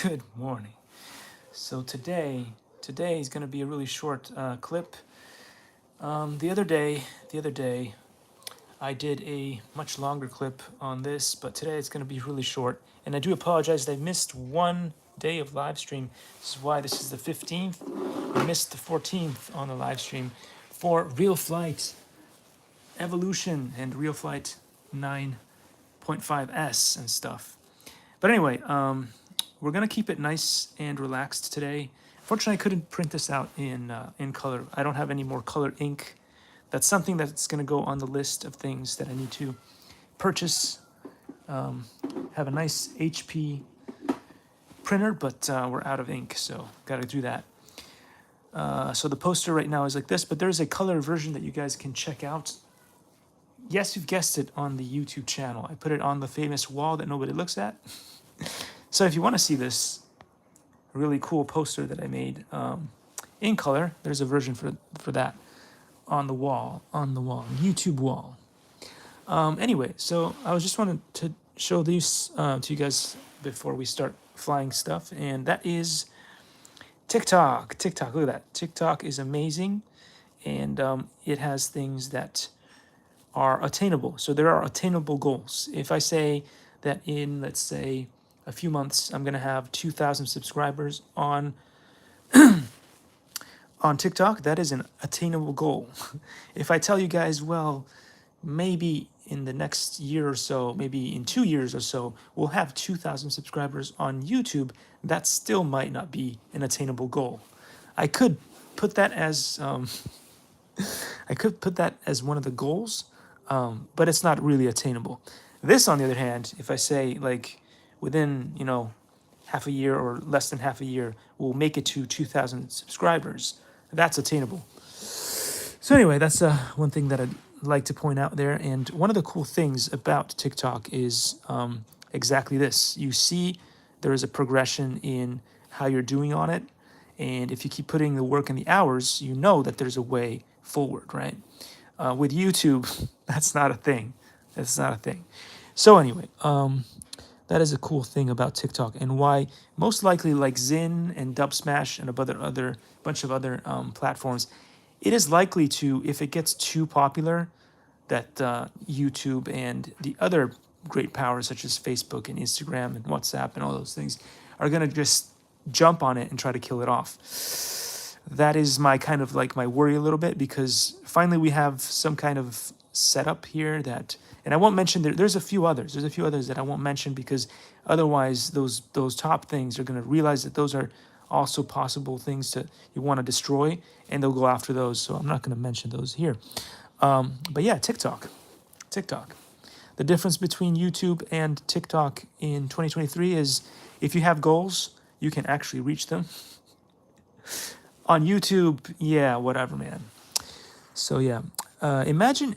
Good morning. So today is going to be a really short clip. The other day, I did a much longer clip on this, but today it's going to be really short. And I do apologize that I missed one day of live stream. This is why this is the 15th. I missed the 14th on the live stream for Real Flight Evolution and Real Flight 9.5S and stuff. But anyway, we're gonna keep it nice and relaxed today. Fortunately, I couldn't print this out in color. I don't have any more color ink. That's something that's gonna go on the list of things that I need to purchase. Have a nice HP printer, but we're out of ink, so gotta do that. So the poster right now is like this, but there's a color version that you guys can check out. Yes, you've guessed it, on the YouTube channel. I put it on the famous wall that nobody looks at. So if you want to see this really cool poster that I made in color, there's a version for that on the wall, YouTube wall. Anyway, so I was just wanted to show these to you guys before we start flying stuff, and that is TikTok. Look at that. TikTok is amazing, and it has things that are attainable. So there are attainable goals. If I say that in, let's say, a few months, I'm gonna have 2,000 subscribers on TikTok, that is an attainable goal. If I tell you guys, well, maybe in the next year or so, maybe in 2 years or so, we'll have 2,000 subscribers on YouTube, that still might not be an attainable goal. I could put that as one of the goals, but it's not really attainable. This, on the other hand, if I say like within half a year or less than half a year, we'll make it to 2,000 subscribers, that's attainable. So anyway, that's one thing that I'd like to point out there. And one of the cool things about TikTok is exactly this. You see there is a progression in how you're doing on it. And if you keep putting the work and the hours, you know that there's a way forward, right? With YouTube, that's not a thing. So anyway, that is a cool thing about TikTok, and why most likely, like Zin and Dubsmash and a bunch of other platforms, it is likely to, if it gets too popular, that YouTube and the other great powers such as Facebook and Instagram and WhatsApp and all those things are gonna just jump on it and try to kill it off. That is my kind of like my worry a little bit, because finally we have some kind of setup here that, and I won't mention there's a few others that I won't mention, because otherwise those top things are going to realize that those are also possible things that you want to destroy, and they'll go after those. So I'm not going to mention those here. But yeah, TikTok. The difference between YouTube and TikTok in 2023 is if you have goals, you can actually reach them. On YouTube, yeah, whatever, man. So yeah, imagine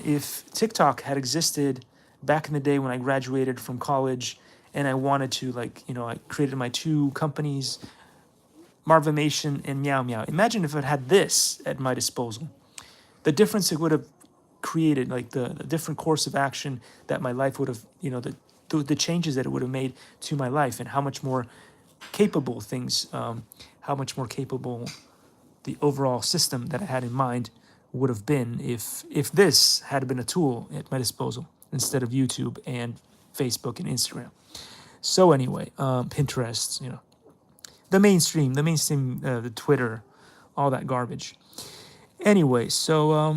if TikTok had existed back in the day when I graduated from college, and I wanted to, like, I created my 2 companies, Marvimation and Meow Meow. Imagine if it had this at my disposal. The difference it would have created, like the different course of action that my life would have, the changes that it would have made to my life, and how much more capable the overall system that I had in mind would have been if this had been a tool at my disposal instead of YouTube and Facebook and Instagram. So anyway, Pinterest, the mainstream, the Twitter, all that garbage. Anyway, so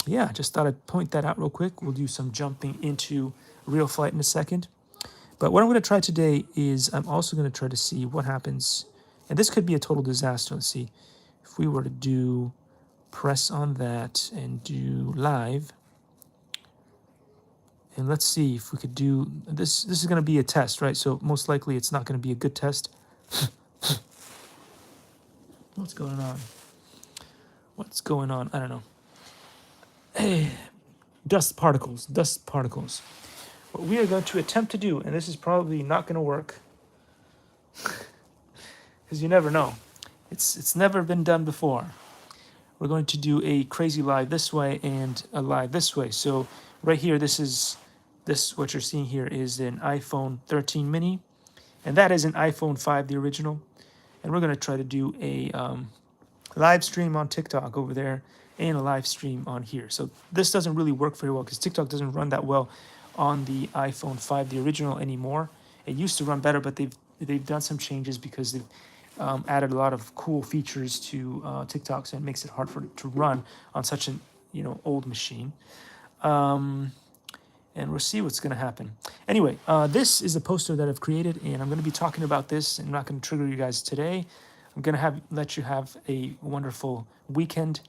yeah, just thought I'd point that out real quick. We'll do some jumping into Real Flight in a second. But what I'm going to try today is I'm also going to try to see what happens, and this could be a total disaster. Let's see if we were to press on that and do live, and let's see if we could do this. This is going to be a test, right? So most likely it's not going to be a good test. What's going on? I don't know. Hey, dust particles. What we are going to attempt to do, and this is probably not going to work, because you never know. It's never been done before. We're going to do a crazy live this way and a live this way. So right here, what you're seeing here is an iPhone 13 mini, And that is an iPhone 5, the original. And we're going to try to do a live stream on TikTok over there and a live stream on here. So this doesn't really work very well because TikTok doesn't run that well on the iPhone 5, the original, anymore. It used to run better, but they've done some changes because they've added a lot of cool features to TikTok, so it makes it hard for it to run on such an old machine. And we'll see what's going to happen. Anyway, this is a poster that I've created, and I'm going to be talking about this. I'm not going to trigger you guys today. I'm going to let you have a wonderful weekend,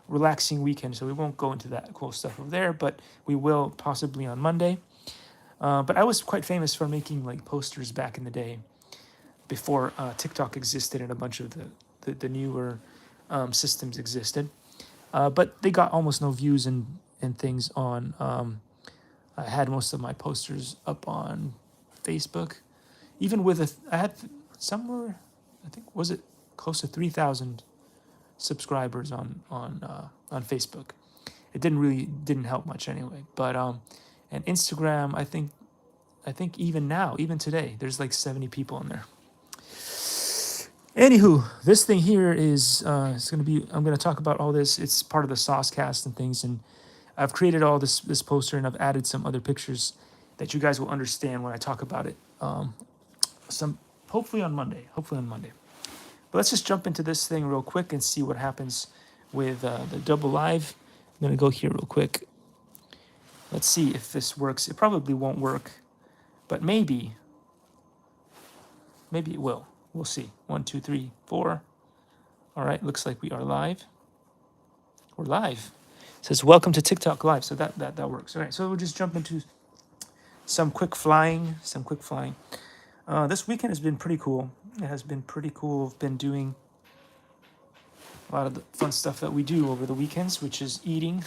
relaxing weekend. So we won't go into that cool stuff over there, but we will possibly on Monday. But I was quite famous for making like posters back in the day, before TikTok existed and a bunch of the newer systems existed. But they got almost no views and things on. I had most of my posters up on Facebook, even with I had somewhere, I think, was it close to 3,000 subscribers on Facebook. It didn't help much anyway. But and Instagram, I think even now, even today, there's like 70 people on there. Anywho, this thing here is it's gonna be. I'm gonna talk about all this. It's part of the Saucecast and things, and I've created all this poster, and I've added some other pictures that you guys will understand when I talk about it. Hopefully on Monday. But let's just jump into this thing real quick and see what happens with the double live. I'm gonna go here real quick. Let's see if this works. It probably won't work, but maybe it will. We'll see. 1, 2, 3, 4. All right, looks like we are live. We're live. It says welcome to TikTok live. So that works. All right, so we'll just jump into some quick flying. This weekend has been pretty cool. It has been pretty cool. I've been doing a lot of the fun stuff that we do over the weekends, which is eating,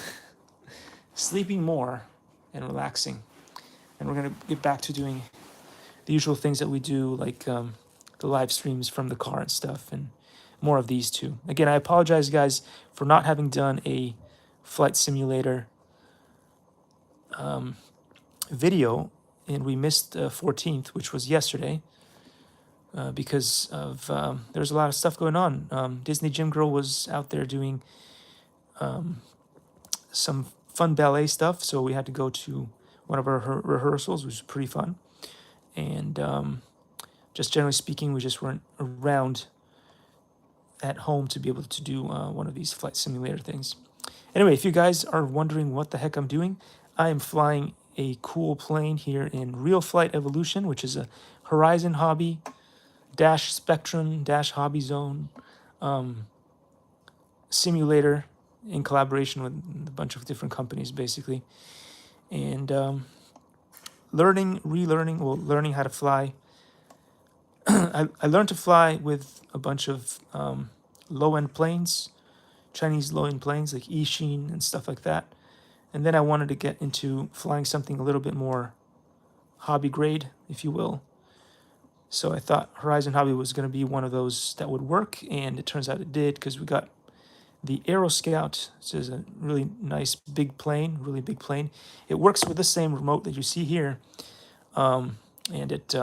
sleeping more, and relaxing. And we're gonna get back to doing the usual things that we do, like the live streams from the car and stuff, and more of these too. Again, I apologize, guys, for not having done a flight simulator video, and we missed 14th, which was yesterday, because of there's a lot of stuff going on. Disney Gym Girl was out there doing some fun ballet stuff, so we had to go to one of our rehearsals, which was pretty fun. And just generally speaking, we just weren't around at home to be able to do one of these flight simulator things. Anyway, if you guys are wondering what the heck I'm doing, I am flying a cool plane here in Real Flight Evolution, which is a Horizon Hobby dash Spectrum dash Hobby Zone simulator in collaboration with a bunch of different companies, basically. And learning how to fly. I learned to fly with a bunch of low-end planes, Chinese low-end planes like Yixin and stuff like that. And then I wanted to get into flying something a little bit more hobby grade, if you will. So I thought Horizon Hobby was going to be one of those that would work, and it turns out it did, because we got the Aero Scout. This is a really nice big plane, really big plane. It works with the same remote that you see here, and it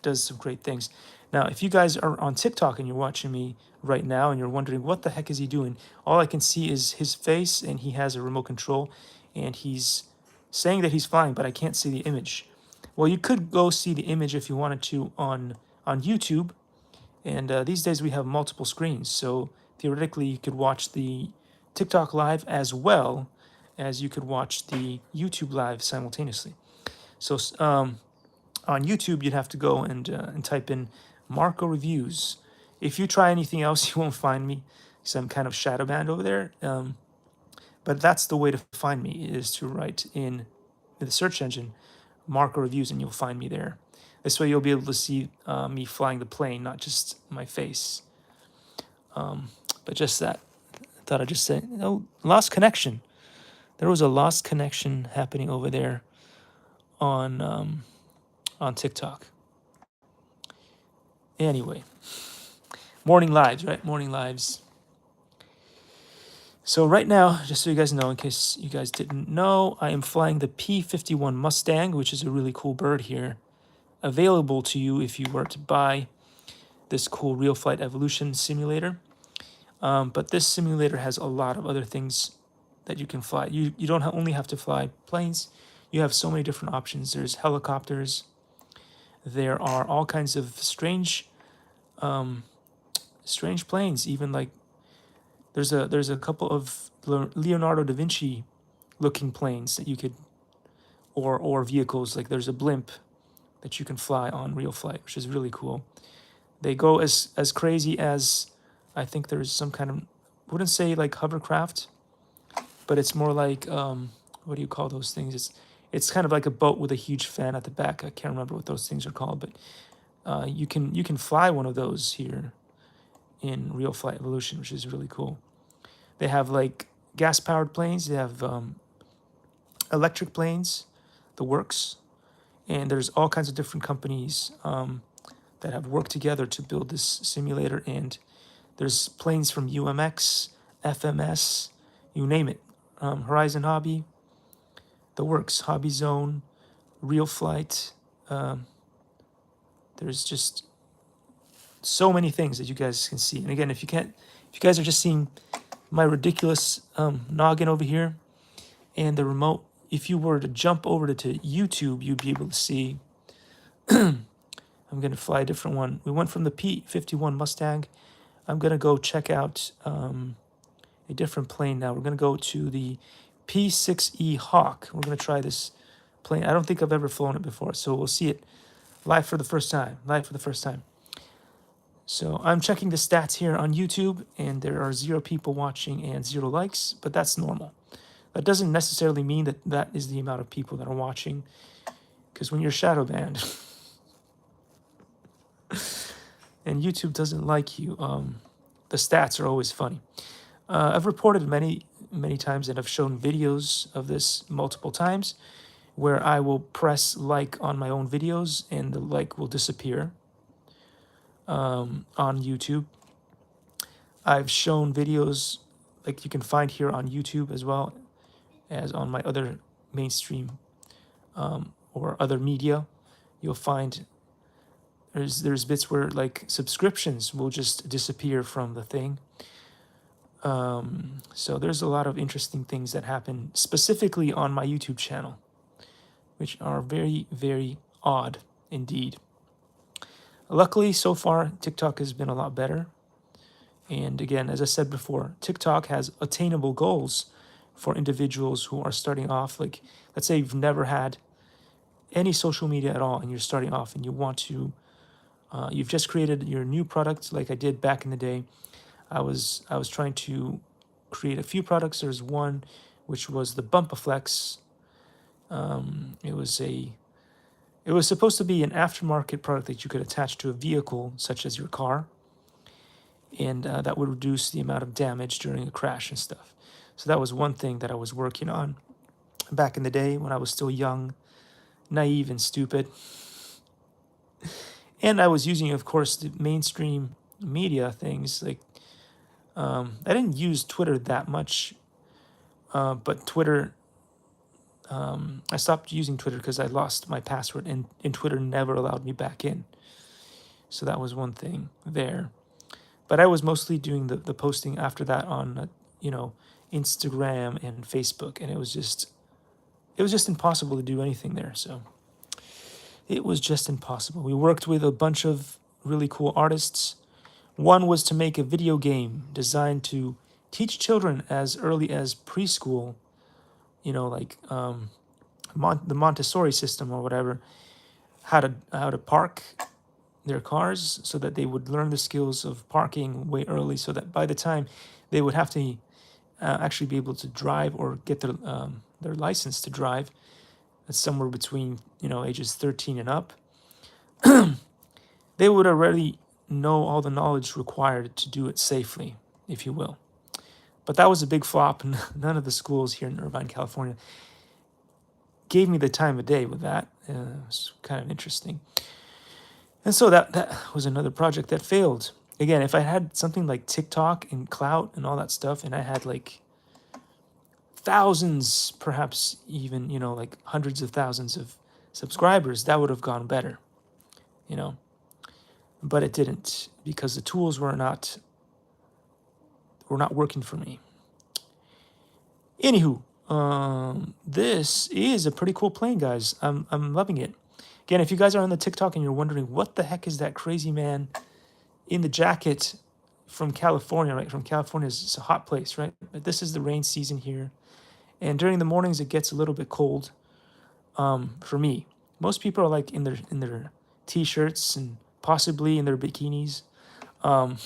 does some great things. Now, if you guys are on TikTok and you're watching me right now and you're wondering what the heck is he doing, all I can see is his face, and he has a remote control, and he's saying that he's flying, but I can't see the image. Well, you could go see the image if you wanted to on YouTube, and these days we have multiple screens, so theoretically you could watch the TikTok live as well as you could watch the YouTube live simultaneously. So on YouTube, you'd have to go and type in Marco Reviews. If you try anything else, you won't find me. Some kind of shadow band over there. But that's the way to find me, is to write in the search engine Marco Reviews, and you'll find me there. This way you'll be able to see me flying the plane, not just my face. But just that. I thought I'd just say, lost connection. There was a lost connection happening over there on TikTok. Anyway, morning lives, right? Morning lives. So right now, just so you guys know, in case you guys didn't know, I am flying the P-51 Mustang, which is a really cool bird here. available to you if you were to buy this cool Real Flight Evolution simulator. But this simulator has a lot of other things that you can fly. You don't only have to fly planes. You have so many different options. There's helicopters. There are all kinds of strange planes. Even like there's a couple of Leonardo da Vinci looking planes that you could, or vehicles. Like there's a blimp that you can fly on Real Flight, which is really cool. They go as crazy as, I think there's some kind of, I wouldn't say like hovercraft, but it's more like what do you call those things? It's kind of like a boat with a huge fan at the back. I can't remember what those things are called, but you can fly one of those here in Real Flight Evolution, which is really cool. They have like gas powered planes. They have electric planes, the works, and there's all kinds of different companies that have worked together to build this simulator. And there's planes from UMX, FMS, you name it, Horizon Hobby, the works, Hobby Zone, Real Flight. There's just so many things that you guys can see. And again, if you guys are just seeing my ridiculous noggin over here and the remote, if you were to jump over to YouTube, you'd be able to see. I'm going to fly a different one. We went from the P-51 Mustang. I'm going to go check out a different plane now. We're going to go to the P-6E Hawk. We're going to try this plane. I don't think I've ever flown it before, so we'll see it live for the first time. So I'm checking the stats here on YouTube, and there are 0 people watching and 0 likes, but that's normal. That doesn't necessarily mean that that is the amount of people that are watching, because when you're shadow banned and YouTube doesn't like you, the stats are always funny. I've reported many times, and I've shown videos of this multiple times, where I will press like on my own videos and the like will disappear on YouTube. I've shown videos like you can find here on YouTube as well as on my other mainstream or other media. You'll find there's bits where like subscriptions will just disappear from the thing. So there's a lot of interesting things that happen specifically on my YouTube channel, which are very, very odd indeed. Luckily, so far, TikTok has been a lot better. And again, as I said before, TikTok has attainable goals for individuals who are starting off. Like, let's say you've never had any social media at all, and you're starting off and you want to, you've just created your new product like I did back in the day. I was trying to create a few products. There's one which was the Bumpaflex. It was supposed to be an aftermarket product that you could attach to a vehicle, such as your car, and that would reduce the amount of damage during a crash and stuff. So that was one thing that I was working on back in the day when I was still young, naive, and stupid. And I was using, of course, the mainstream media things. Like, I didn't use Twitter that much, but Twitter, I stopped using Twitter because I lost my password, and Twitter never allowed me back in. So that was one thing there. But I was mostly doing the posting after that on, Instagram and Facebook, and it was just impossible to do anything there. So it was just impossible. We worked with a bunch of really cool artists. One was to make a video game designed to teach children as early as preschool, like the Montessori system or whatever, how to park their cars, so that they would learn the skills of parking way early, so that by the time they would have to actually be able to drive or get their license to drive, that's somewhere between ages 13 and up, they would already know all the knowledge required to do it safely, if you will. But that was a big flop, and none of the schools here in Irvine, California gave me the time of day with that. It was kind of interesting. And so that was another project that failed. Again, if I had something like TikTok and Clout and all that stuff, and I had like thousands, perhaps even, like hundreds of thousands of subscribers, that would have gone better. you know, but it didn't because the tools were not working for me. Anywho, this is a pretty cool plane, guys. I'm loving it. Again, if you guys are on the TikTok and you're wondering what the heck is that crazy man in the jacket from California, right? From California, it's a hot place, right? But this is the rain season here, and during the mornings it gets a little bit cold. For me, most people are like in their t-shirts and possibly in their bikinis. But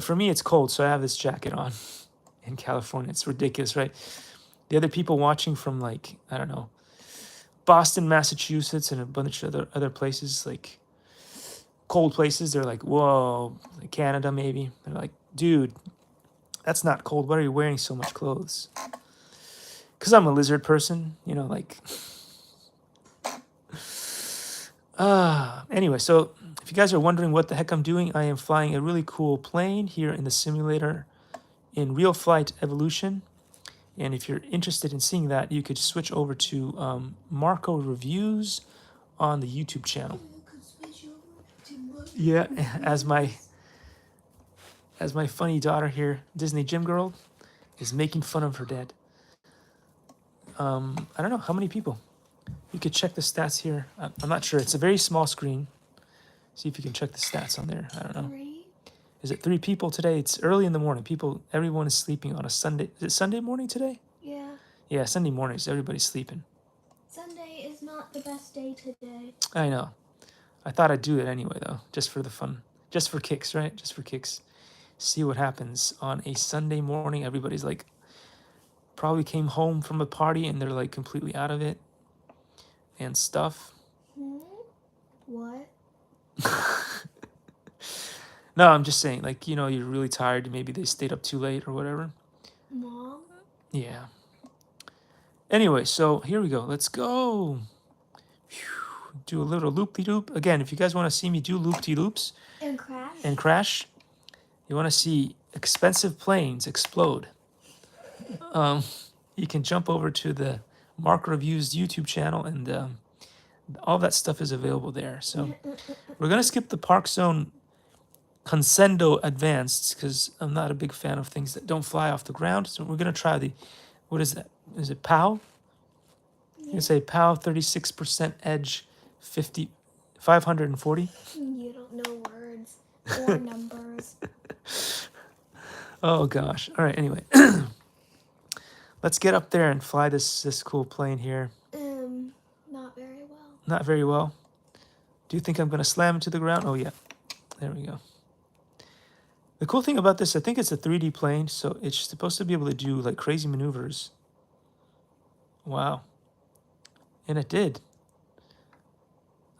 for me, it's cold, so I have this jacket on in California. It's ridiculous, right? The other people watching from like, I don't know, Boston, Massachusetts, and a bunch of other places, like cold places, they're like, whoa, like Canada maybe. They're like, dude, that's not cold. Why are you wearing so much clothes? Because I'm a lizard person, you know, like. Anyway, so if you guys are wondering what the heck I'm doing, I am flying a really cool plane here in the simulator in Real Flight Evolution. And if you're interested in seeing that, you could switch over to Marco Reviews on the YouTube channel. Yeah, as my funny daughter here, Disney Gym Girl, is making fun of her dad. I don't know how many people. You could check the stats here. I'm not sure. It's a very small screen. See if you can check the stats on there. I don't know. 3? Is it 3 people today? It's early in the morning. Everyone is sleeping on a Sunday. Is it Sunday morning today? Yeah. Yeah, Sunday mornings. Everybody's sleeping. Sunday is not the best day today. I know. I thought I'd do it anyway, though, just for the fun. Just for kicks, right? Just for kicks. See what happens on a Sunday morning. Everybody's like, probably came home from a party and they're like completely out of it and stuff. What? No, I'm just saying, like, you know, you're really tired. Maybe they stayed up too late or whatever. Mom? Yeah. Anyway, so here we go. Let's go. Whew. Do a little loop-de-loop. Again, if you guys want to see me do loop-de-loops And crash? you want to see expensive planes explode, you can jump over to the Mark Reviews YouTube channel, and all that stuff is available there. So we're going to skip the Park Zone Consendo Advanced because I'm not a big fan of things that don't fly off the ground. So we're going to try the, what is that? Is it POW? You can say POW 36% edge 540. You don't know words or numbers. Oh gosh. All right, anyway. Let's get up there and fly this cool plane here. Not very well. Not very well. Do you think I'm going to slam into the ground? Oh yeah. There we go. The cool thing about this, I think it's a 3D plane, so it's supposed to be able to do like crazy maneuvers. Wow. And it did.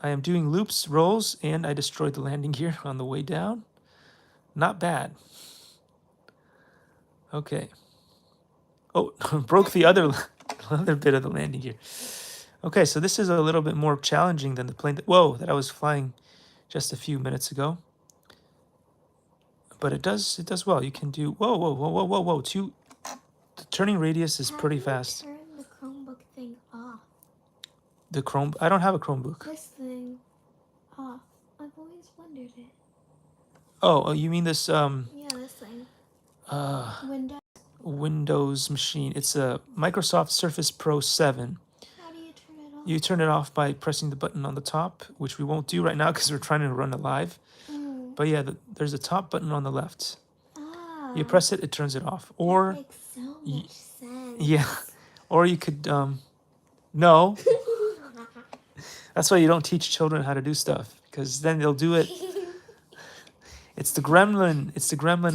I am doing loops, rolls, and I destroyed the landing gear on the way down. Not bad. Okay. Oh, broke the other bit of the landing gear. Okay, so this is a little bit more challenging than the plane that I was flying just a few minutes ago. But it does well. You can do whoa. The turning radius is pretty fast. Turn the Chromebook thing off. The Chrome, I don't have a Chromebook. This thing off. I've always wondered it. Oh, you mean this Yeah, this thing. Windows machine. It's a Microsoft Surface Pro 7. How do you turn it off? You turn it off by pressing the button on the top, which we won't do right now because we're trying to run it live. But yeah, there's a top button on the left. You press it, it turns it off. Or that makes so much sense. yeah, or you could no. That's why you don't teach children how to do stuff, because then they'll do it. It's the gremlin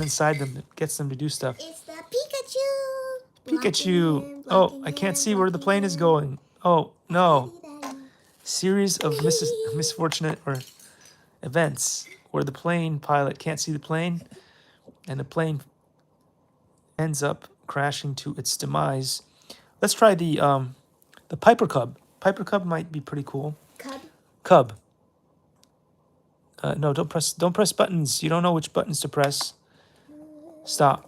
inside them that gets them to do stuff. It's the Pikachu. Pikachu. Oh, I can't see where the plane is going. Oh no. Series of misfortunate or events where the plane pilot can't see the plane, and the plane ends up crashing to its demise. Let's try the Piper Cub. Piper Cub might be pretty cool. Cub. No, don't press buttons. You don't know which buttons to press. Stop.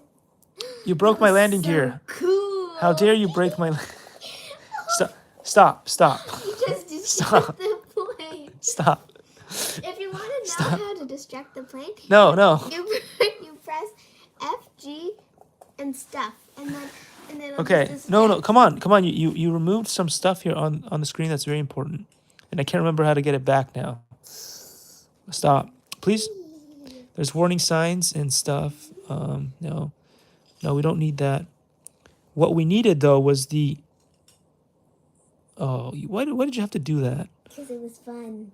You broke my landing gear. Cool. How dare you break my Stop. You just destroyed the plane. Stop. If you want to know Stop. how to distract the plane, No, no. you press F, G, and stuff, and then it'll Okay. just No, distract. come on, come on. You removed some stuff here on the screen that's very important, and I can't remember how to get it back now. Stop, please. There's warning signs and stuff. No, we don't need that. What we needed though was the. Oh, why did you have to do that? Because it was fun.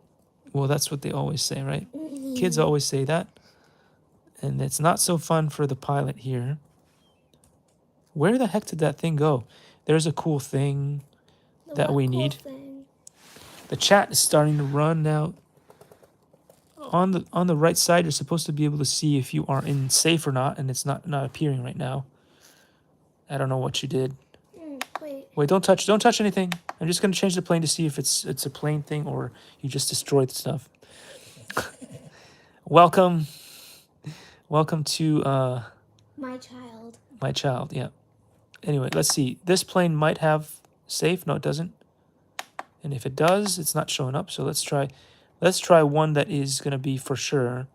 Well, that's what they always say, right? Kids always say that. And it's not so fun for the pilot here. Where the heck did that thing go? There's a cool thing that we need. The chat is starting to run now. On the right side, you're supposed to be able to see if you are in safe or not, and it's not appearing right now. I don't know what you did. Wait, don't touch anything. I'm just gonna change the plane to see if it's a plane thing or you just destroyed stuff. Welcome to My child. my child. Yeah. Anyway, let's see. This plane might have safe. No, it doesn't. And if it does, it's not showing up. So let's try one that is gonna be for sure.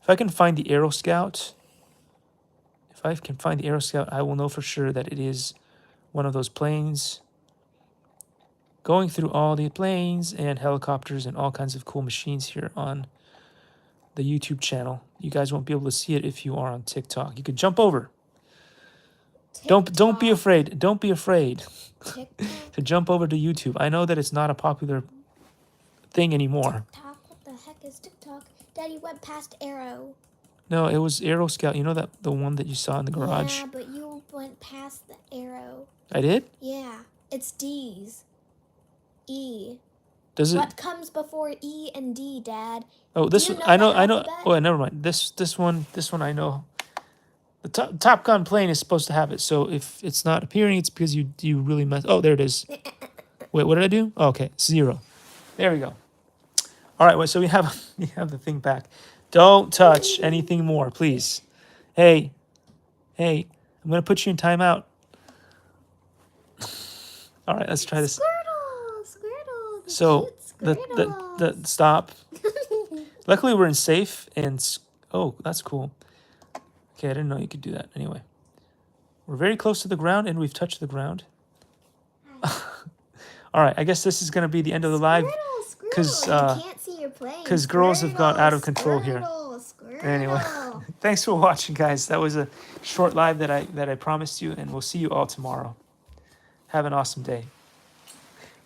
If I can find the Aero Scout, I will know for sure that it is one of those planes. Going through all the planes and helicopters and all kinds of cool machines here on the YouTube channel. You guys won't be able to see it if you are on TikTok. You could jump over. Don't be afraid. Don't be afraid to jump over to YouTube. I know that it's not a popular thing anymore. TikTok? What the heck is TikTok? Daddy went past Arrow. No, it was Aero Scout. You know that the one that you saw in the garage? Yeah, but you went past the Arrow. I did? Yeah, it's D's. E. Does it? What comes before E and D, Dad? Oh, this one. I know. Oh, never mind. This one I know. The Top Gun plane is supposed to have it. So if it's not appearing, it's because you really messed. Oh, there it is. Wait, what did I do? Oh, okay, 0. There we go. All right. Wait. So we have the thing back. Don't touch anything more, please. Hey, I'm gonna put you in timeout. All right. Let's try this. Squirtle. So the stop. Luckily we're in safe and oh, that's cool. Okay, I didn't know you could do that. Anyway, we're very close to the ground and we've touched the ground. All right, I guess this is gonna be the end of the live because girls have gone out of control here. Anyway, thanks for watching, guys. That was a short live that I promised you, and we'll see you all tomorrow. Have an awesome day.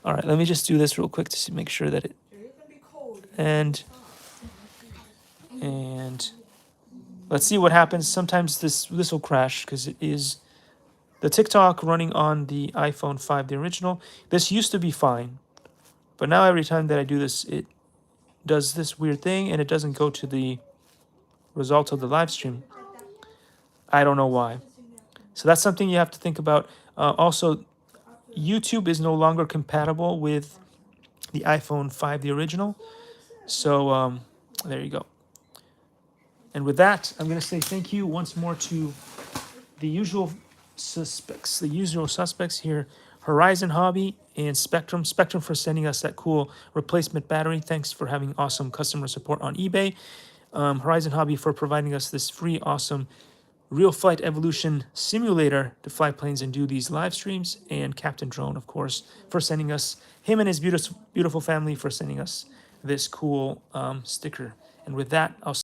All right, let me just do this real quick to make sure that it and let's see what happens. Sometimes this will crash because it is the TikTok running on the iPhone 5, the original. This used to be fine, but now every time that I do this, it does this weird thing and it doesn't go to the result of the live stream. I don't know why. So that's something you have to think about. Also, YouTube is no longer compatible with the iPhone 5, the original. So there you go. And with that, I'm going to say thank you once more to the usual suspects. Here, Horizon Hobby and Spectrum. Spectrum for sending us that cool replacement battery. Thanks for having awesome customer support on eBay. Horizon Hobby for providing us this free, awesome Real Flight Evolution simulator to fly planes and do these live streams. And Captain Drone, of course, for sending us, him and his beautiful family for sending us this cool sticker. And with that, I'll